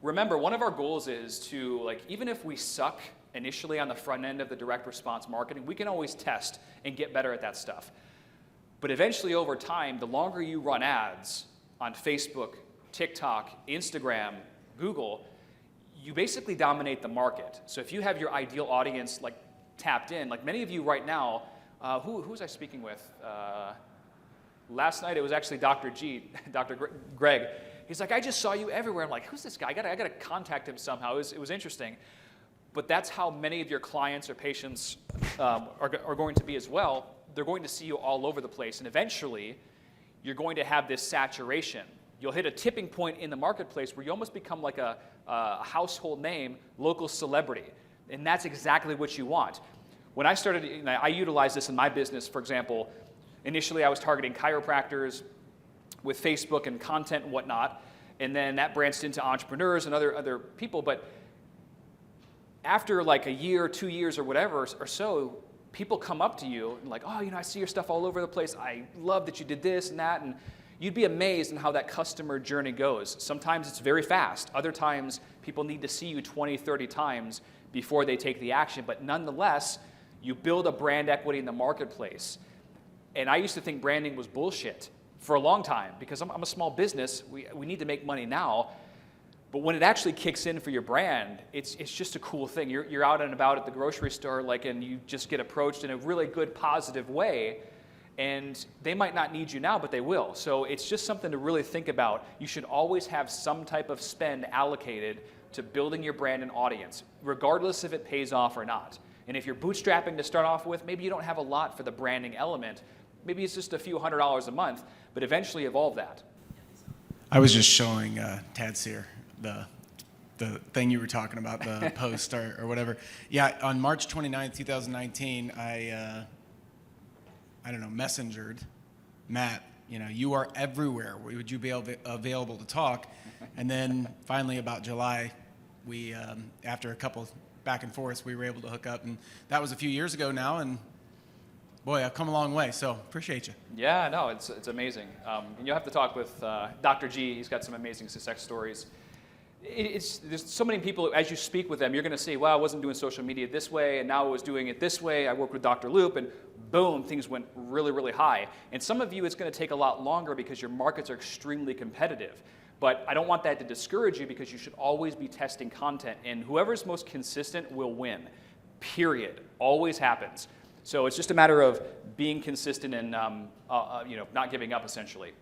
remember, one of our goals is to, like, even if we suck initially on the front end of the direct response marketing, we can always test and get better at that stuff. But eventually over time, the longer you run ads on Facebook, TikTok, Instagram, Google, you basically dominate the market. So if you have your ideal audience like tapped in, like many of you right now, who was I speaking with? Last night it was actually Dr. G, Dr. Greg. He's like, I just saw you everywhere. I'm like, who's this guy? I gotta contact him somehow. It was interesting. But that's how many of your clients or patients are going to be as well. They're going to see you all over the place. And eventually, you're going to have this saturation. You'll hit a tipping point in the marketplace where you almost become like a household name, local celebrity. And that's exactly what you want. When I started, I utilize this in my business, for example. Initially, I was targeting chiropractors with Facebook and content and whatnot. And then that branched into entrepreneurs and other people. But after like a year, 2 years or whatever or so, people come up to you and like, oh, I see your stuff all over the place. I love that you did this and that. And you'd be amazed in how that customer journey goes. Sometimes it's very fast. Other times, people need to see you 20, 30 times before they take the action. But nonetheless, you build a brand equity in the marketplace. And I used to think branding was bullshit for a long time because I'm a small business. We need to make money now. But when it actually kicks in for your brand, it's just a cool thing. You're out and about at the grocery store, and you just get approached in a really good, positive way. And they might not need you now, but they will. So it's just something to really think about. You should always have some type of spend allocated to building your brand and audience, regardless if it pays off or not. And if you're bootstrapping to start off with, maybe you don't have a lot for the branding element. Maybe it's just a few $100s a month, but eventually evolve that. I was just showing Tad Sear the thing you were talking about, the post or whatever. Yeah, on March 29th, 2019, I messengered Matt, you are everywhere. Would you be available to talk? And then finally about July, we, after a couple back and forths, we were able to hook up. And that was a few years ago now, and boy, I've come a long way, so appreciate you. Yeah, no, it's amazing. And you'll have to talk with Dr. G. He's got some amazing success stories. There's so many people, as you speak with them, you're going to see, well, I wasn't doing social media this way, and now I was doing it this way. I worked with Dr. Loop, and boom, things went really, really high. And some of you, it's going to take a lot longer because your markets are extremely competitive. But I don't want that to discourage you because you should always be testing content. And whoever's most consistent will win, period. Always happens. So it's just a matter of being consistent and not giving up, essentially.